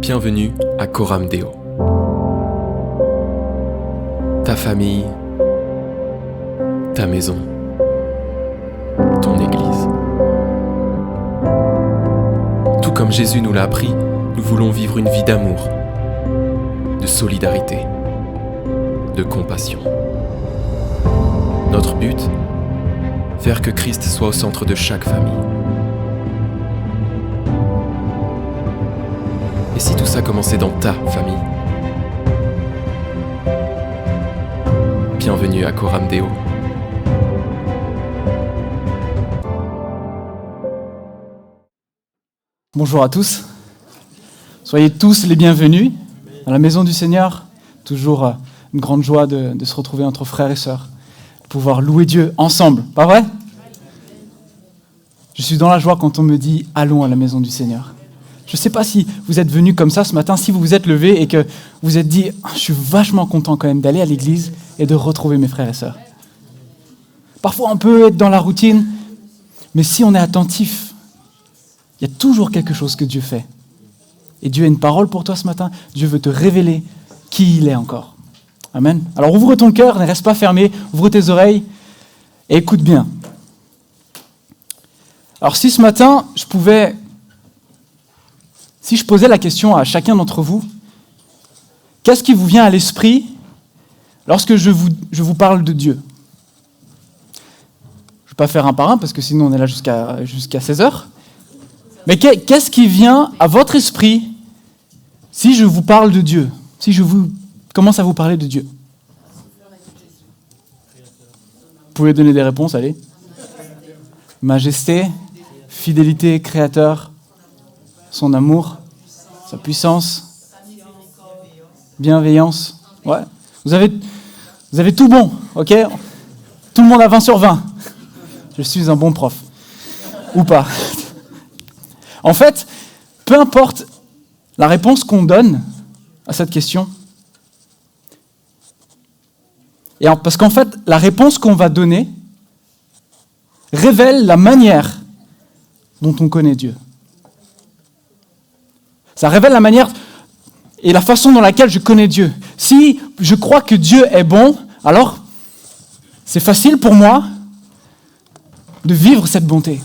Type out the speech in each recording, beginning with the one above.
Bienvenue à Coram Deo. Ta famille, ta maison, ton église. Tout comme Jésus nous l'a appris, nous voulons vivre une vie d'amour, de solidarité, de compassion. Notre but, faire que Christ soit au centre de chaque famille. Et si tout ça commençait dans ta famille? Bienvenue à Coram Deo. Bonjour à tous. Soyez tous les bienvenus à la maison du Seigneur. Toujours une grande joie de se retrouver entre frères et sœurs, de pouvoir louer Dieu ensemble. Pas vrai? Je suis dans la joie quand on me dit « Allons à la maison du Seigneur ». Je ne sais pas si vous êtes venus comme ça ce matin, si vous vous êtes levés et que vous vous êtes dit « Je suis vachement content quand même d'aller à l'église et de retrouver mes frères et sœurs ». Parfois on peut être dans la routine, mais si on est attentif, il y a toujours quelque chose que Dieu fait. Et Dieu a une parole pour toi ce matin. Dieu veut te révéler qui il est encore. Amen. Alors ouvre ton cœur, ne reste pas fermé, ouvre tes oreilles et écoute bien. Alors si ce matin, si je posais la question à chacun d'entre vous, qu'est-ce qui vous vient à l'esprit lorsque je vous parle de Dieu? Je ne vais pas faire un par un parce que sinon on est là jusqu'à 16h. Mais qu'est-ce qui vient à votre esprit si je vous parle de Dieu? Si je commence à vous parler de Dieu? Vous pouvez donner des réponses, allez. Majesté, fidélité, créateur, son amour, sa puissance, bienveillance. Ouais. Vous avez tout bon, ok? Tout le monde a 20 sur 20. Je suis un bon prof. Ou pas. En fait, peu importe la réponse qu'on donne à cette question, parce qu'en fait, la réponse qu'on va donner révèle la manière dont on connaît Dieu. Ça révèle la manière et la façon dans laquelle je connais Dieu. Si je crois que Dieu est bon, alors c'est facile pour moi de vivre cette bonté.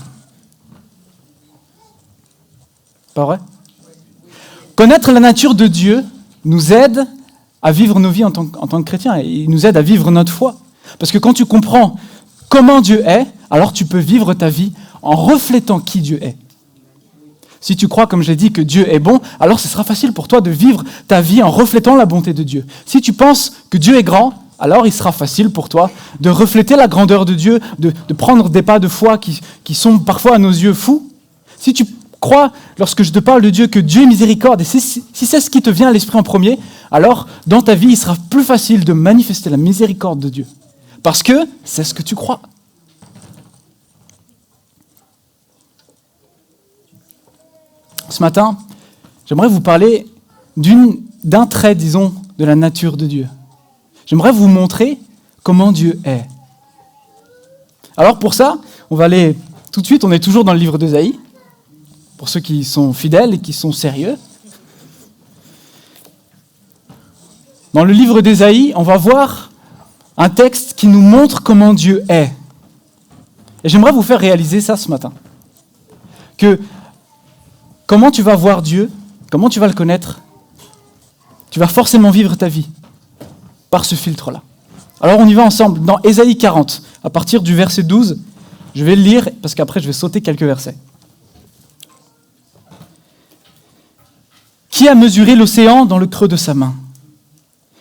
Pas vrai? Connaître la nature de Dieu nous aide à vivre nos vies en tant que chrétiens et il nous aide à vivre notre foi. Parce que quand tu comprends comment Dieu est, alors tu peux vivre ta vie en reflétant qui Dieu est. Si tu crois, comme je l'ai dit, que Dieu est bon, alors ce sera facile pour toi de vivre ta vie en reflétant la bonté de Dieu. Si tu penses que Dieu est grand, alors il sera facile pour toi de refléter la grandeur de Dieu, de prendre des pas de foi qui sont parfois à nos yeux fous. Si tu crois, lorsque je te parle de Dieu, que Dieu est miséricorde, et si c'est ce qui te vient à l'esprit en premier, alors dans ta vie, il sera plus facile de manifester la miséricorde de Dieu. Parce que c'est ce que tu crois. Ce matin, j'aimerais vous parler d'un trait, disons, de la nature de Dieu. J'aimerais vous montrer comment Dieu est. Alors pour ça, on va aller tout de suite, on est toujours dans le livre d'Ésaïe, pour ceux qui sont fidèles et qui sont sérieux. Dans le livre d'Ésaïe, on va voir un texte qui nous montre comment Dieu est. Et j'aimerais vous faire réaliser ça ce matin. Que comment tu vas voir Dieu, comment tu vas le connaître, tu vas forcément vivre ta vie par ce filtre-là. Alors on y va ensemble dans Ésaïe 40, à partir du verset 12. Je vais le lire parce qu'après je vais sauter quelques versets. Qui a mesuré l'océan dans le creux de sa main?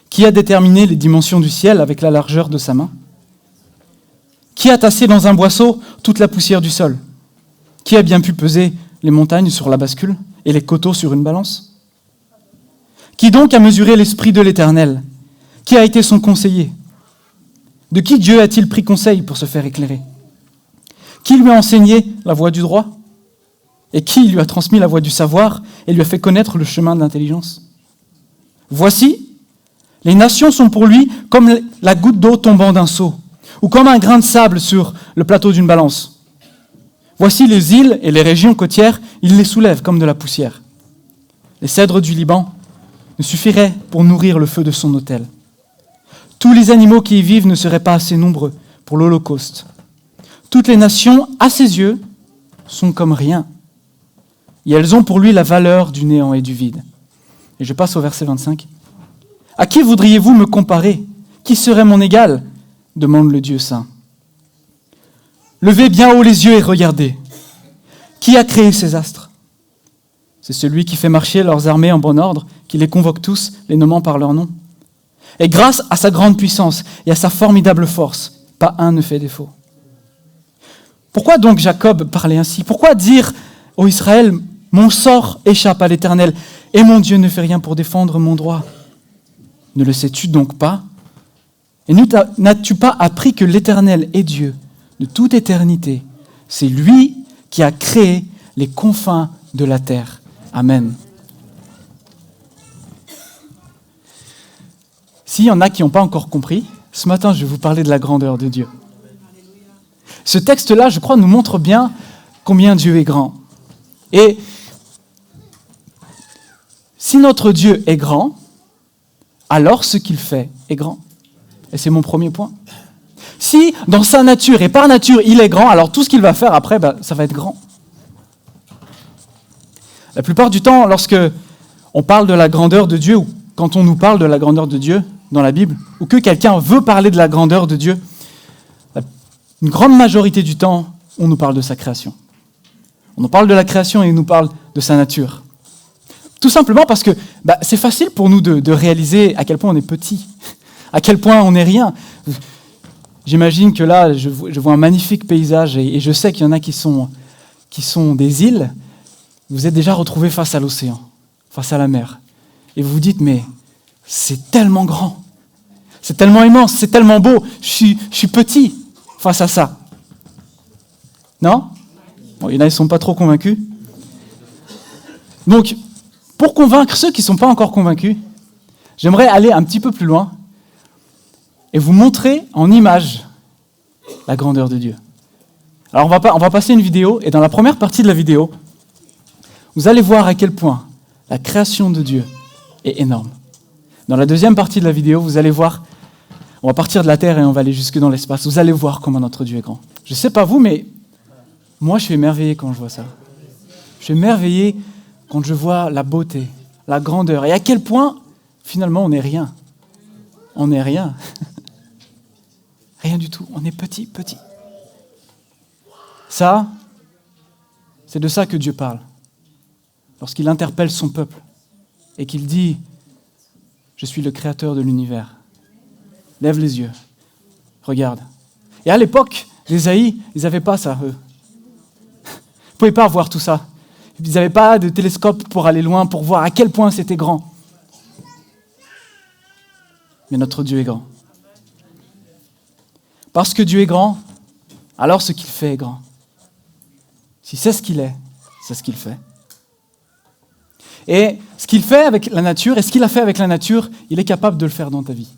Qui a déterminé les dimensions du ciel avec la largeur de sa main? Qui a tassé dans un boisseau toute la poussière du sol? Qui a bien pu peser les montagnes sur la bascule et les coteaux sur une balance? Qui donc a mesuré l'esprit de l'Éternel? Qui a été son conseiller? De qui Dieu a-t-il pris conseil pour se faire éclairer? Qui lui a enseigné la voie du droit? Et qui lui a transmis la voie du savoir et lui a fait connaître le chemin de l'intelligence? Voici, les nations sont pour lui comme la goutte d'eau tombant d'un seau, ou comme un grain de sable sur le plateau d'une balance. Voici les îles et les régions côtières, il les soulève comme de la poussière. Les cèdres du Liban ne suffiraient pour nourrir le feu de son autel. Tous les animaux qui y vivent ne seraient pas assez nombreux pour l'Holocauste. Toutes les nations, à ses yeux, sont comme rien. Et elles ont pour lui la valeur du néant et du vide. Et je passe au verset 25. « À qui voudriez-vous me comparer ? Qui serait mon égal ? Demande le Dieu saint. Levez bien haut les yeux et regardez. Qui a créé ces astres ? C'est celui qui fait marcher leurs armées en bon ordre, qui les convoque tous, les nommant par leur nom. Et grâce à sa grande puissance et à sa formidable force, pas un ne fait défaut. Pourquoi donc Jacob parlait ainsi ? Pourquoi dire ô Israël, mon sort échappe à l'Éternel et mon Dieu ne fait rien pour défendre mon droit ? Ne le sais-tu donc pas ? Et n'as-tu pas appris que l'Éternel est Dieu de toute éternité ? C'est lui qui a créé les confins de la terre. Amen. S'il y en a qui n'ont pas encore compris, ce matin, je vais vous parler de la grandeur de Dieu. Ce texte-là, je crois, nous montre bien combien Dieu est grand. Et si notre Dieu est grand, alors ce qu'il fait est grand. Et c'est mon premier point. Si, dans sa nature et par nature, il est grand, alors tout ce qu'il va faire après, ça va être grand. La plupart du temps, lorsque on parle de la grandeur de Dieu, ou quand on nous parle de la grandeur de Dieu dans la Bible, ou que quelqu'un veut parler de la grandeur de Dieu, une grande majorité du temps, on nous parle de sa création. On nous parle de la création et il nous parle de sa nature. Tout simplement parce que c'est facile pour nous de réaliser à quel point on est petit, à quel point on n'est rien. J'imagine que là, je vois un magnifique paysage et je sais qu'il y en a qui sont des îles. Vous êtes déjà retrouvés face à l'océan, face à la mer. Et vous vous dites, mais c'est tellement grand, c'est tellement immense, c'est tellement beau, je suis petit face à ça. Non ? Bon, il y en a, ils ne sont pas trop convaincus. Donc, pour convaincre ceux qui ne sont pas encore convaincus, j'aimerais aller un petit peu plus loin et vous montrer en image la grandeur de Dieu. Alors, on va passer une vidéo, et dans la première partie de la vidéo, vous allez voir à quel point la création de Dieu est énorme. Dans la deuxième partie de la vidéo, vous allez voir, on va partir de la terre et on va aller jusque dans l'espace. Vous allez voir comment notre Dieu est grand. Je ne sais pas vous, mais moi, je suis émerveillé quand je vois ça. Je suis émerveillé quand je vois la beauté, la grandeur, et à quel point, finalement, on n'est rien. On n'est rien. Rien du tout. On est petit, petit. Ça, c'est de ça que Dieu parle. Lorsqu'il interpelle son peuple et qu'il dit « Je suis le créateur de l'univers ». Lève les yeux. Regarde. Et à l'époque, d'Ésaïe, ils n'avaient pas ça, eux. Ils ne pouvaient pas voir tout ça. Ils n'avaient pas de télescope pour aller loin, pour voir à quel point c'était grand. Mais notre Dieu est grand. Parce que Dieu est grand, alors ce qu'il fait est grand. Si c'est ce qu'il est, c'est ce qu'il fait. Et ce qu'il fait avec la nature, et ce qu'il a fait avec la nature, il est capable de le faire dans ta vie.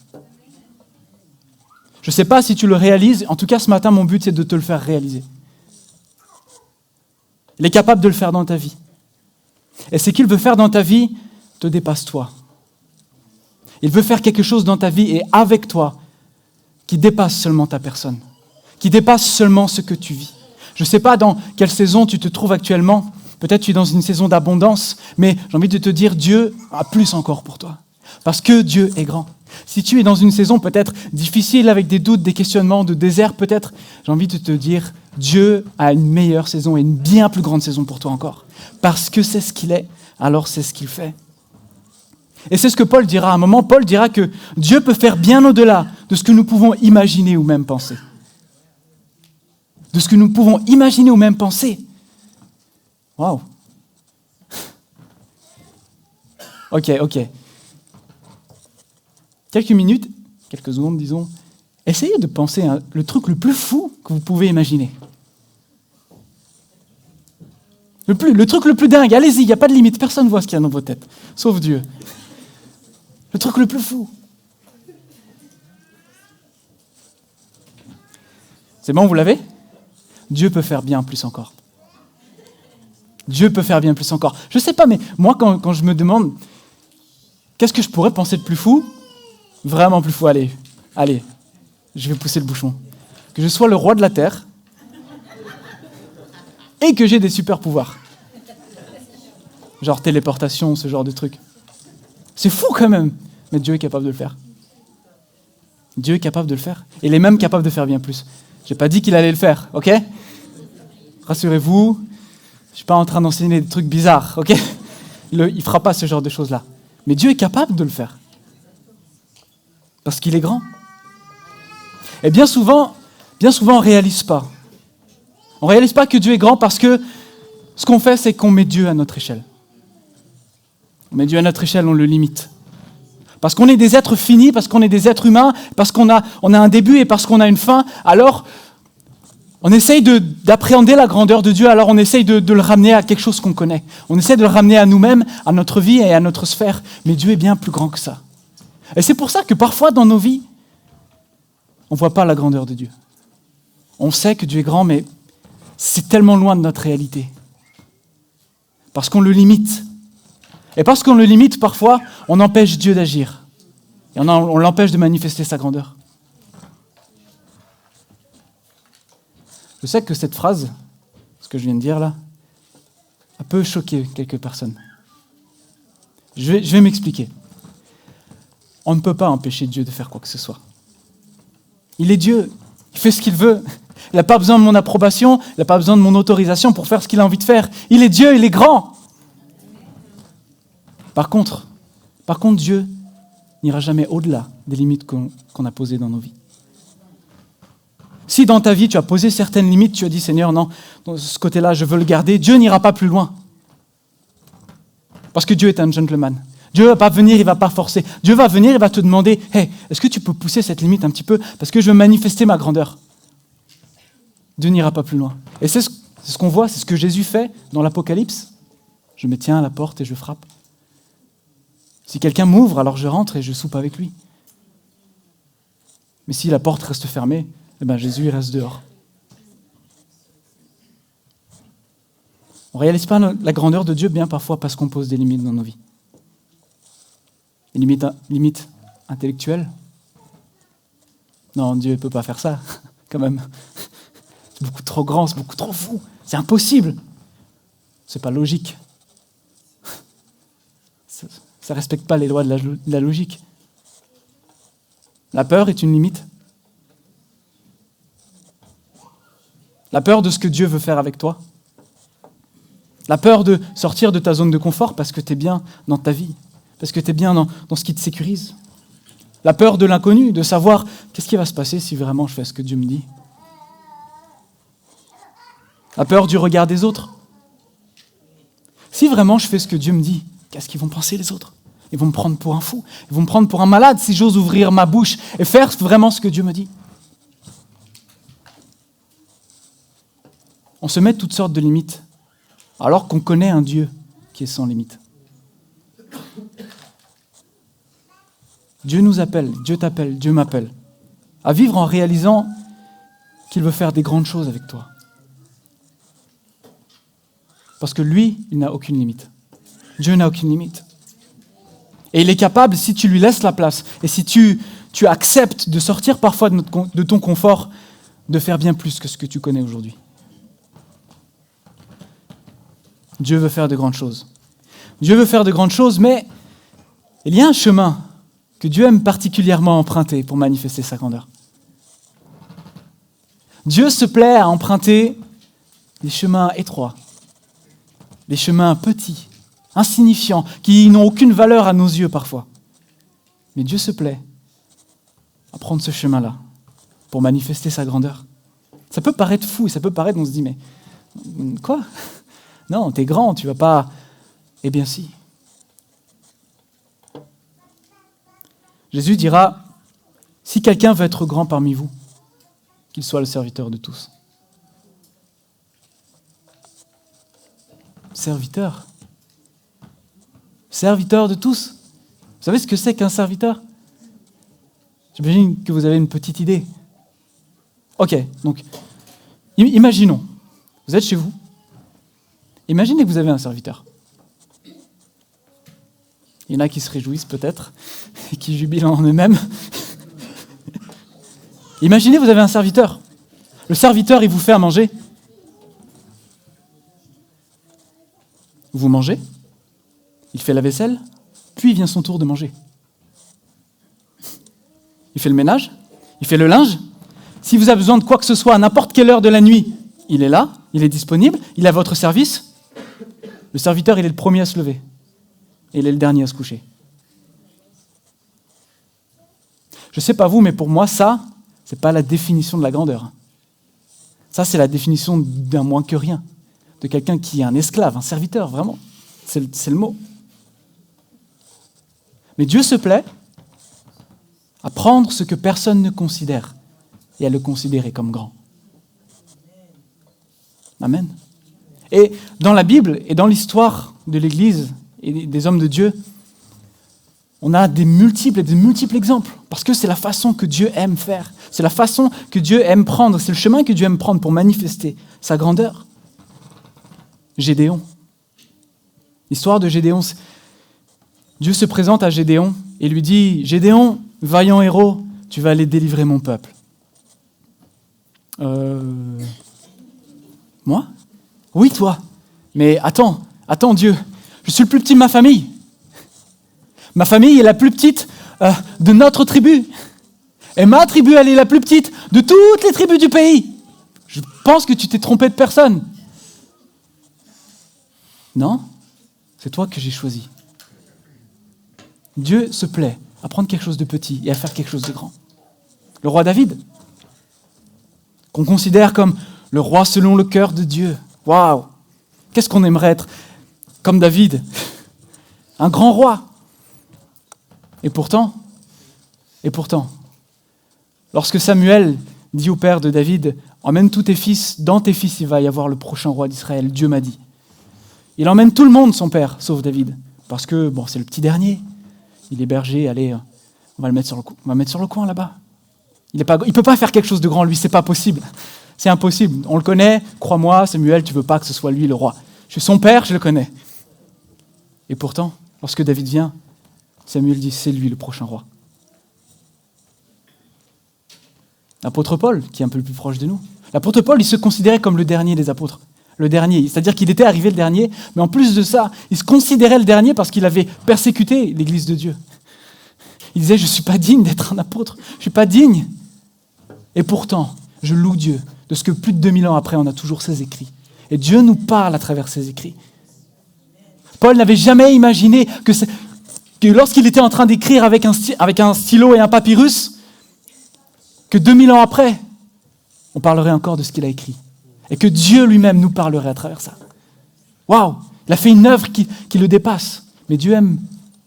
Je ne sais pas si tu le réalises, en tout cas ce matin, mon but c'est de te le faire réaliser. Il est capable de le faire dans ta vie. Et ce qu'il veut faire dans ta vie te dépasse toi. Il veut faire quelque chose dans ta vie et avec toi qui dépasse seulement ta personne, qui dépasse seulement ce que tu vis. Je ne sais pas dans quelle saison tu te trouves actuellement. Peut-être tu es dans une saison d'abondance, mais j'ai envie de te dire, Dieu a plus encore pour toi. Parce que Dieu est grand. Si tu es dans une saison peut-être difficile avec des doutes, des questionnements, de désert, peut-être, j'ai envie de te dire, Dieu a une meilleure saison et une bien plus grande saison pour toi encore. Parce que c'est ce qu'il est, alors c'est ce qu'il fait. Et c'est ce que Paul dira à un moment. Paul dira que Dieu peut faire bien au-delà de ce que nous pouvons imaginer ou même penser. De ce que nous pouvons imaginer ou même penser. Waouh. Ok. Quelques minutes, quelques secondes, disons. Essayez de penser à le truc le plus fou que vous pouvez imaginer. Le truc le plus dingue, allez-y, il n'y a pas de limite, personne ne voit ce qu'il y a dans vos têtes, sauf Dieu. Le truc le plus fou. C'est bon, vous l'avez ? Dieu peut faire bien plus encore. Dieu peut faire bien plus encore. Je ne sais pas, mais moi, quand je me demande qu'est-ce que je pourrais penser de plus fou, vraiment plus fou, allez, je vais pousser le bouchon. Que je sois le roi de la terre et que j'ai des super pouvoirs. Genre téléportation, ce genre de truc. C'est fou quand même, mais Dieu est capable de le faire. Dieu est capable de le faire. Il est même capable de faire bien plus. Je n'ai pas dit qu'il allait le faire, ok? Rassurez-vous, je ne suis pas en train d'enseigner des trucs bizarres, ok? Il ne fera pas ce genre de choses-là. Mais Dieu est capable de le faire. Parce qu'il est grand. Et bien souvent, on ne réalise pas. On ne réalise pas que Dieu est grand parce que ce qu'on fait, c'est qu'on met Dieu à notre échelle. On met Dieu à notre échelle, on le limite. Parce qu'on est des êtres finis, parce qu'on est des êtres humains, parce qu'on a un début et parce qu'on a une fin, alors on essaye d'appréhender la grandeur de Dieu, alors on essaye de le ramener à quelque chose qu'on connaît. On essaie de le ramener à nous-mêmes, à notre vie et à notre sphère. Mais Dieu est bien plus grand que ça. Et c'est pour ça que parfois dans nos vies, on ne voit pas la grandeur de Dieu. On sait que Dieu est grand, mais c'est tellement loin de notre réalité. Parce qu'on le limite. Et parce qu'on le limite, parfois, on empêche Dieu d'agir. Et on l'empêche de manifester sa grandeur. Je sais que cette phrase, ce que je viens de dire là, a peut choquer quelques personnes. Je vais m'expliquer. On ne peut pas empêcher Dieu de faire quoi que ce soit. Il est Dieu, il fait ce qu'il veut. Il n'a pas besoin de mon approbation, il n'a pas besoin de mon autorisation pour faire ce qu'il a envie de faire. Il est Dieu, il est grand. Par contre, Dieu n'ira jamais au-delà des limites qu'on a posées dans nos vies. Si dans ta vie, tu as posé certaines limites, tu as dit, Seigneur, non, dans ce côté-là, je veux le garder, Dieu n'ira pas plus loin. Parce que Dieu est un gentleman. Dieu ne va pas venir, il ne va pas forcer. Dieu va venir, il va te demander, hey, est-ce que tu peux pousser cette limite un petit peu parce que je veux manifester ma grandeur. Dieu n'ira pas plus loin. Et c'est ce qu'on voit, c'est ce que Jésus fait dans l'Apocalypse. Je me tiens à la porte et je frappe. Si quelqu'un m'ouvre, alors je rentre et je soupe avec lui. Mais si la porte reste fermée, eh ben Jésus il reste dehors. On ne réalise pas la grandeur de Dieu bien parfois parce qu'on pose des limites dans nos vies. Des limites intellectuelles. Non, Dieu ne peut pas faire ça, quand même. C'est beaucoup trop grand, c'est beaucoup trop fou. C'est impossible. C'est pas logique. Ça ne respecte pas les lois de la logique. La peur est une limite. La peur de ce que Dieu veut faire avec toi. La peur de sortir de ta zone de confort parce que tu es bien dans ta vie, parce que tu es bien dans ce qui te sécurise. La peur de l'inconnu, de savoir qu'est-ce qui va se passer si vraiment je fais ce que Dieu me dit. La peur du regard des autres. Si vraiment je fais ce que Dieu me dit, qu'est-ce qu'ils vont penser les autres ? Ils vont me prendre pour un fou, ils vont me prendre pour un malade si j'ose ouvrir ma bouche et faire vraiment ce que Dieu me dit. On se met toutes sortes de limites, alors qu'on connaît un Dieu qui est sans limite. Dieu nous appelle, Dieu t'appelle, Dieu m'appelle, à vivre en réalisant qu'il veut faire des grandes choses avec toi. Parce que lui, il n'a aucune limite. Dieu n'a aucune limite. Et il est capable, si tu lui laisses la place, et si tu acceptes de sortir parfois de ton confort, de faire bien plus que ce que tu connais aujourd'hui. Dieu veut faire de grandes choses. Dieu veut faire de grandes choses, mais il y a un chemin que Dieu aime particulièrement emprunter pour manifester sa grandeur. Dieu se plaît à emprunter des chemins étroits, des chemins petits, insignifiants, qui n'ont aucune valeur à nos yeux parfois. Mais Dieu se plaît à prendre ce chemin-là pour manifester sa grandeur. Ça peut paraître fou, ça peut paraître, on se dit, mais quoi ? Non, t'es grand, tu vas pas... Eh bien si. Jésus dira, si quelqu'un veut être grand parmi vous, qu'il soit le serviteur de tous. Serviteur. Serviteur de tous. Vous savez ce que c'est qu'un serviteur ? J'imagine que vous avez une petite idée. Ok, donc, imaginons, vous êtes chez vous, Imaginez que vous avez un serviteur. Il y en a qui se réjouissent peut-être, et qui jubilent en eux-mêmes. Imaginez que vous avez un serviteur. Le serviteur, il vous fait à manger. Vous mangez, il fait la vaisselle, puis vient son tour de manger. Il fait le ménage, il fait le linge. Si vous avez besoin de quoi que ce soit à n'importe quelle heure de la nuit, il est là, il est disponible, il est à votre service. Le serviteur, il est le premier à se lever. Et il est le dernier à se coucher. Je ne sais pas vous, mais pour moi, ça, ce n'est pas la définition de la grandeur. Ça, c'est la définition d'un moins que rien. De quelqu'un qui est un esclave, un serviteur, vraiment. C'est le mot. Mais Dieu se plaît à prendre ce que personne ne considère et à le considérer comme grand. Amen. Et dans la Bible et dans l'histoire de l'Église et des hommes de Dieu, on a des multiples exemples, parce que c'est la façon que Dieu aime faire, c'est la façon que Dieu aime prendre, c'est le chemin que Dieu aime prendre pour manifester sa grandeur. Gédéon. L'histoire de Gédéon, Dieu se présente à Gédéon et lui dit « Gédéon, vaillant héros, tu vas aller délivrer mon peuple. » Moi ? Oui, toi. Mais attends Dieu, je suis le plus petit de ma famille. Ma famille est la plus petite de notre tribu. Et ma tribu, elle est la plus petite de toutes les tribus du pays. Je pense que tu t'es trompé de personne. Non, c'est toi que j'ai choisi. Dieu se plaît à prendre quelque chose de petit et à faire quelque chose de grand. Le roi David, qu'on considère comme le roi selon le cœur de Dieu. Waouh! Qu'est-ce qu'on aimerait être comme David? Un grand roi. Et pourtant, lorsque Samuel dit au père de David, « Emmène tous tes fils, dans tes fils il va y avoir le prochain roi d'Israël, Dieu m'a dit. » Il emmène tout le monde, son père, sauf David, parce que c'est le petit dernier. Il est berger, allez, on va le mettre sur le coin là-bas. Il ne peut pas faire quelque chose de grand, lui, c'est pas possible. C'est impossible. On le connaît, crois-moi, Samuel, tu veux pas que ce soit lui le roi. Je suis son père, je le connais. Et pourtant, lorsque David vient, Samuel dit, c'est lui le prochain roi. L'apôtre Paul, qui est un peu plus proche de nous. L'apôtre Paul, il se considérait comme le dernier des apôtres. Le dernier, c'est-à-dire qu'il était arrivé le dernier, mais en plus de ça, il se considérait le dernier parce qu'il avait persécuté l'Église de Dieu. Il disait, je ne suis pas digne d'être un apôtre, je ne suis pas digne. Et pourtant, je loue Dieu de ce que plus de 2000 ans après, on a toujours ses écrits. Et Dieu nous parle à travers ses écrits. Paul n'avait jamais imaginé que lorsqu'il était en train d'écrire avec un stylo et un papyrus, que 2000 ans après, on parlerait encore de ce qu'il a écrit. Et que Dieu lui-même nous parlerait à travers ça. Waouh! Il a fait une œuvre qui le dépasse. Mais Dieu aime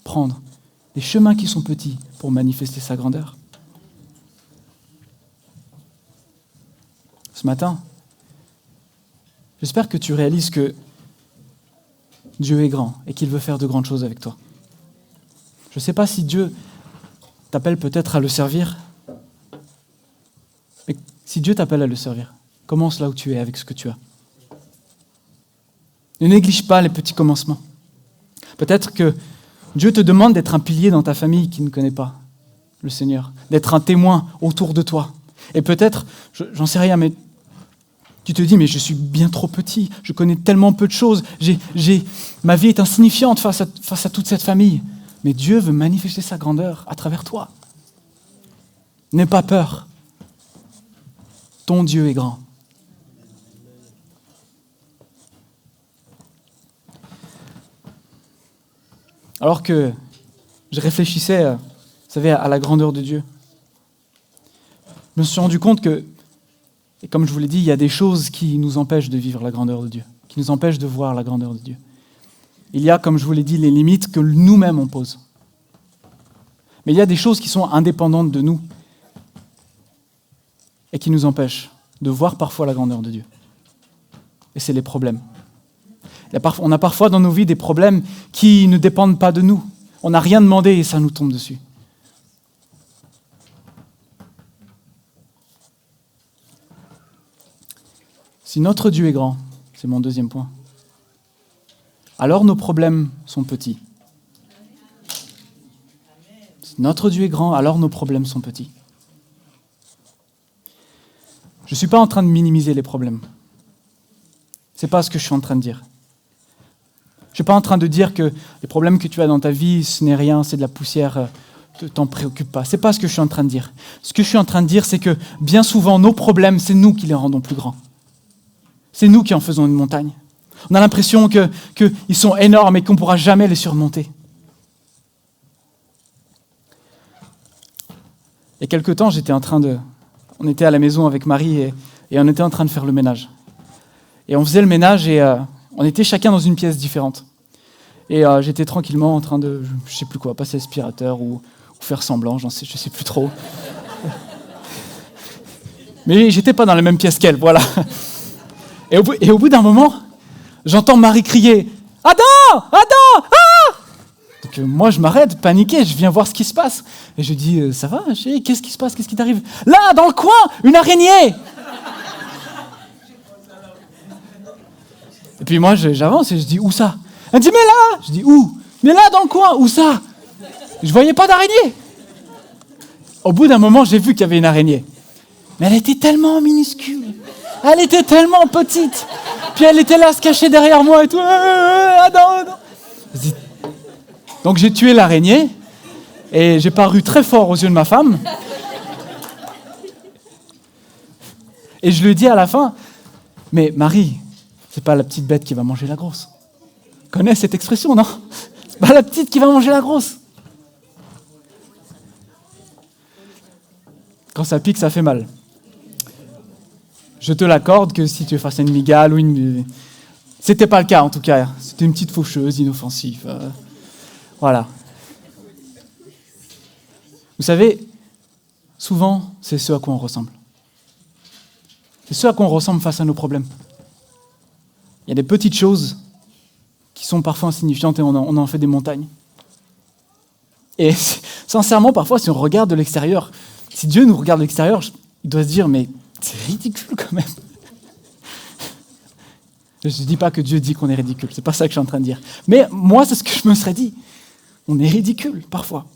prendre des chemins qui sont petits pour manifester sa grandeur. Ce matin, j'espère que tu réalises que Dieu est grand et qu'il veut faire de grandes choses avec toi. Je ne sais pas si Dieu t'appelle peut-être à le servir, mais si Dieu t'appelle à le servir, commence là où tu es avec ce que tu as. Ne néglige pas les petits commencements. Peut-être que Dieu te demande d'être un pilier dans ta famille qui ne connaît pas le Seigneur, d'être un témoin autour de toi. Et peut-être, j'en sais rien, mais tu te dis, mais je suis bien trop petit, je connais tellement peu de choses, ma vie est insignifiante face à toute cette famille. Mais Dieu veut manifester sa grandeur à travers toi. N'aie pas peur. Ton Dieu est grand. Alors que je réfléchissais, vous savez, à la grandeur de Dieu, je me suis rendu compte que, et comme je vous l'ai dit, il y a des choses qui nous empêchent de vivre la grandeur de Dieu, qui nous empêchent de voir la grandeur de Dieu. Il y a, comme je vous l'ai dit, les limites que nous-mêmes on pose. Mais il y a des choses qui sont indépendantes de nous et qui nous empêchent de voir parfois la grandeur de Dieu. Et c'est les problèmes. On a parfois dans nos vies des problèmes qui ne dépendent pas de nous. On n'a rien demandé et ça nous tombe dessus. Si notre Dieu est grand, c'est mon deuxième point, alors nos problèmes sont petits. Si notre Dieu est grand, alors nos problèmes sont petits. Je ne suis pas en train de minimiser les problèmes. Ce n'est pas ce que je suis en train de dire. Je ne suis pas en train de dire que les problèmes que tu as dans ta vie, ce n'est rien, c'est de la poussière, ne t'en préoccupe pas. Ce n'est pas ce que je suis en train de dire. Ce que je suis en train de dire, c'est que bien souvent, nos problèmes, c'est nous qui les rendons plus grands. C'est nous qui en faisons une montagne. On a l'impression qu'ils sont énormes et qu'on ne pourra jamais les surmonter. Il y a quelque temps, on était à la maison avec Marie et on était en train de faire le ménage. Et on faisait le ménage et on était chacun dans une pièce différente. Et j'étais tranquillement en train de, je ne sais plus quoi, passer l'aspirateur ou faire semblant, je ne sais plus trop. Mais j'étais pas dans la même pièce qu'elle, voilà. Et au bout d'un moment, j'entends Marie crier « Adam! Adam! Ah !» Donc moi, je m'arrête, paniqué, je viens voir ce qui se passe. Et je dis « Ça va, chérie, qu'est-ce qui se passe? Qu'est-ce qui t'arrive ?»« Là, dans le coin, une araignée !» Et puis moi, j'avance et je dis « Où ça ?» Elle dit « Mais là !» Je dis « Où ?»« Mais là, dans le coin, où ça ?» Je voyais pas d'araignée. Au bout d'un moment, j'ai vu qu'il y avait une araignée. Mais elle était tellement minuscule. Elle était tellement petite. Puis elle était là, à se cacher derrière moi et tout. Adam. Donc j'ai tué l'araignée. Et j'ai paru très fort aux yeux de ma femme. Et je lui dis à la fin, mais Marie, c'est pas la petite bête qui va manger la grosse. Tu connais cette expression, non? C'est pas la petite qui va manger la grosse. Quand ça pique, ça fait mal. Je te l'accorde que si tu es face à une migale ou une... C'était pas le cas en tout cas. C'était une petite faucheuse, inoffensive. Voilà. Vous savez, souvent, c'est ce à quoi on ressemble. C'est ce à quoi on ressemble face à nos problèmes. Il y a des petites choses qui sont parfois insignifiantes et on en fait des montagnes. Et sincèrement, parfois, si on regarde de l'extérieur, si Dieu nous regarde de l'extérieur, il doit se dire, mais c'est ridicule quand même. Je ne dis pas que Dieu dit qu'on est ridicule, c'est pas ça que je suis en train de dire. Mais moi, c'est ce que je me serais dit. On est ridicule, parfois.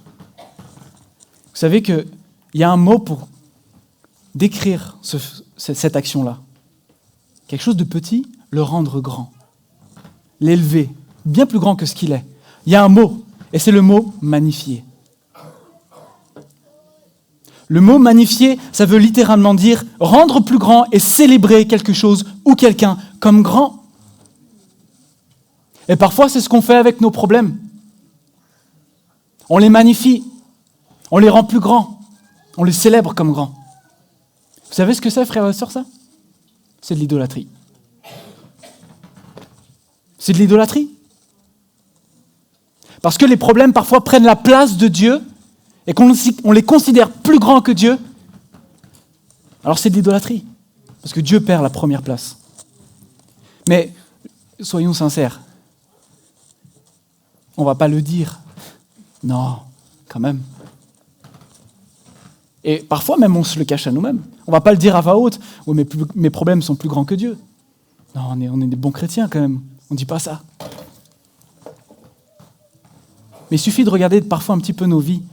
Vous savez qu'il y a un mot pour décrire cette action-là. Quelque chose de petit, le rendre grand. L'élever, bien plus grand que ce qu'il est. Il y a un mot, et c'est le mot magnifier. Le mot magnifier, ça veut littéralement dire rendre plus grand et célébrer quelque chose ou quelqu'un comme grand. Et parfois, c'est ce qu'on fait avec nos problèmes. On les magnifie, on les rend plus grands, on les célèbre comme grands. Vous savez ce que c'est, frères et sœurs, ça? C'est de l'idolâtrie. C'est de l'idolâtrie. Parce que les problèmes, parfois, prennent la place de Dieu et qu'on les considère plus grands que Dieu, alors c'est de l'idolâtrie. Parce que Dieu perd la première place. Mais soyons sincères. On ne va pas le dire. Non, quand même. Et parfois même on se le cache à nous-mêmes. On ne va pas le dire à voix haute. Oui, mes problèmes sont plus grands que Dieu. Non, on est des bons chrétiens quand même. On ne dit pas ça. Mais il suffit de regarder parfois un petit peu nos vies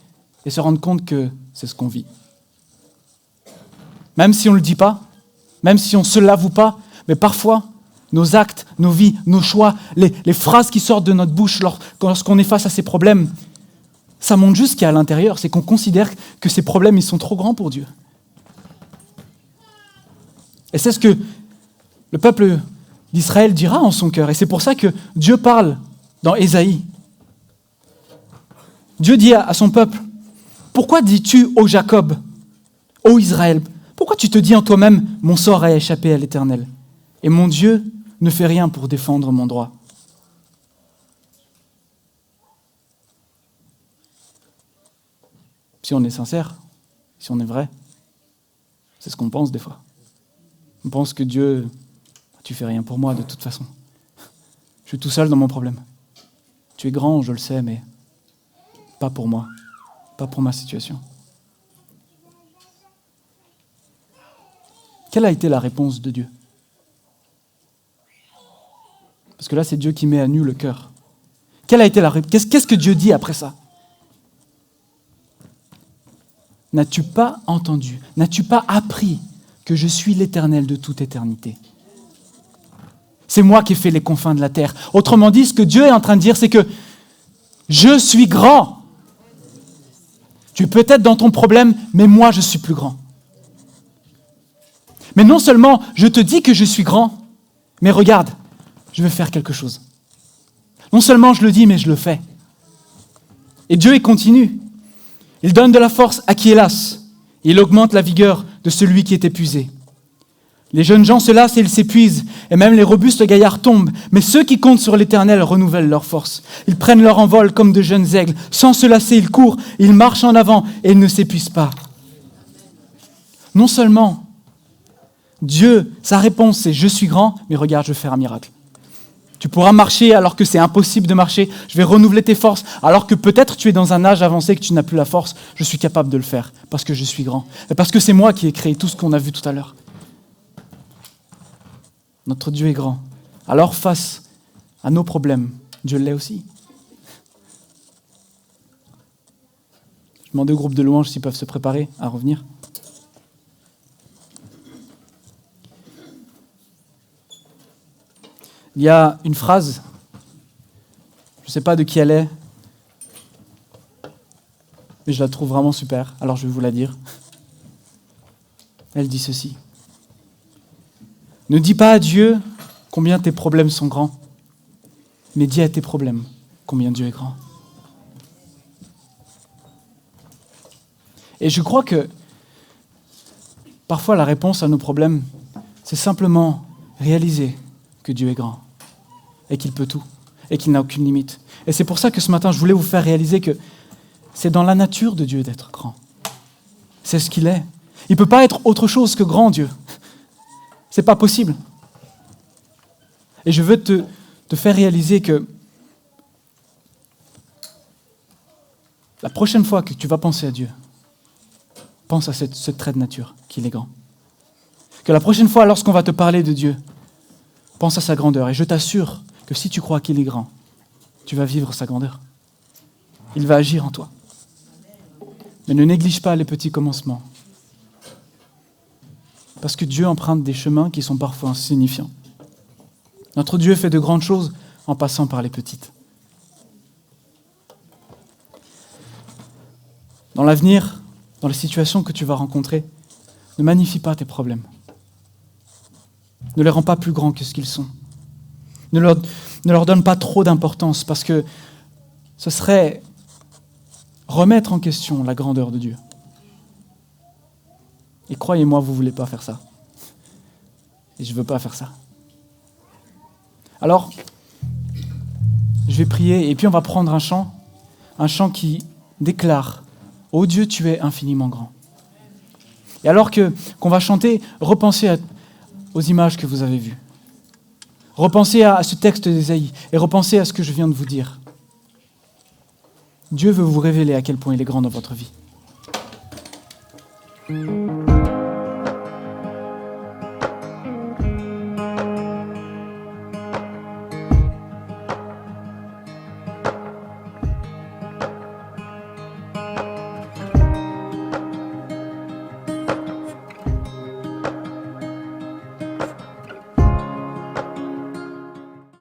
et se rendre compte que c'est ce qu'on vit. Même si on ne le dit pas, même si on ne se l'avoue pas, mais parfois, nos actes, nos vies, nos choix, les phrases qui sortent de notre bouche lorsqu'on est face à ces problèmes, ça montre juste ce qu'il y a à l'intérieur, c'est qu'on considère que ces problèmes, ils sont trop grands pour Dieu. Et c'est ce que le peuple d'Israël dira en son cœur. Et c'est pour ça que Dieu parle dans Ésaïe. Dieu dit à son peuple, « Pourquoi dis-tu, ô Jacob, ô Israël, pourquoi tu te dis en toi-même, mon sort a échappé à l'Éternel, et mon Dieu ne fait rien pour défendre mon droit ?» Si on est sincère, si on est vrai, c'est ce qu'on pense des fois. On pense que Dieu, tu fais rien pour moi de toute façon. Je suis tout seul dans mon problème. Tu es grand, je le sais, mais pas pour moi, pas pour ma situation. Quelle a été la réponse de Dieu? Parce que là, c'est Dieu qui met à nu le cœur. Quelle a été la réponse? Qu'est-ce que Dieu dit après ça? N'as-tu pas entendu? N'as-tu pas appris que je suis l'Éternel de toute éternité? C'est moi qui ai fait les confins de la terre. Autrement dit, ce que Dieu est en train de dire, c'est que je suis grand. Tu es peut-être dans ton problème, mais moi, je suis plus grand. Mais non seulement je te dis que je suis grand, mais regarde, je vais faire quelque chose. Non seulement je le dis, mais je le fais. Et Dieu, il continue. Il donne de la force à qui est las. Il augmente la vigueur de celui qui est épuisé. Les jeunes gens se lassent et ils s'épuisent, et même les robustes gaillards tombent. Mais ceux qui comptent sur l'Éternel renouvellent leur force. Ils prennent leur envol comme de jeunes aigles. Sans se lasser, ils courent, ils marchent en avant et ils ne s'épuisent pas. Non seulement Dieu, sa réponse c'est « je suis grand », mais regarde, je vais faire un miracle. Tu pourras marcher alors que c'est impossible de marcher. Je vais renouveler tes forces. Alors que peut-être tu es dans un âge avancé et que tu n'as plus la force. Je suis capable de le faire parce que je suis grand. Et parce que c'est moi qui ai créé tout ce qu'on a vu tout à l'heure. Notre Dieu est grand. Alors face à nos problèmes, Dieu l'est aussi. Je demandais au groupe de louanges s'ils peuvent se préparer à revenir. Il y a une phrase, je ne sais pas de qui elle est, mais je la trouve vraiment super, alors je vais vous la dire. Elle dit ceci. Ne dis pas à Dieu combien tes problèmes sont grands, mais dis à tes problèmes combien Dieu est grand. Et je crois que parfois la réponse à nos problèmes, c'est simplement réaliser que Dieu est grand. Et qu'il peut tout, et qu'il n'a aucune limite. Et c'est pour ça que ce matin, je voulais vous faire réaliser que c'est dans la nature de Dieu d'être grand. C'est ce qu'il est. Il ne peut pas être autre chose que grand, Dieu. C'est pas possible. Et je veux te faire réaliser que la prochaine fois que tu vas penser à Dieu, pense à ce trait de nature, qu'il est grand. Que la prochaine fois, lorsqu'on va te parler de Dieu, pense à sa grandeur. Et je t'assure que si tu crois qu'il est grand, tu vas vivre sa grandeur. Il va agir en toi. Mais ne néglige pas les petits commencements. Parce que Dieu emprunte des chemins qui sont parfois insignifiants. Notre Dieu fait de grandes choses en passant par les petites. Dans l'avenir, dans les situations que tu vas rencontrer, ne magnifie pas tes problèmes. Ne les rends pas plus grands que ce qu'ils sont. Ne leur donne pas trop d'importance parce que ce serait remettre en question la grandeur de Dieu. Et croyez-moi, vous ne voulez pas faire ça. Et je ne veux pas faire ça. Alors, je vais prier et puis on va prendre un chant qui déclare « Ô Dieu, tu es infiniment grand ». Et alors qu'on va chanter, repensez aux images que vous avez vues. Repensez à ce texte d'Ésaïe et repensez à ce que je viens de vous dire. Dieu veut vous révéler à quel point il est grand dans votre vie.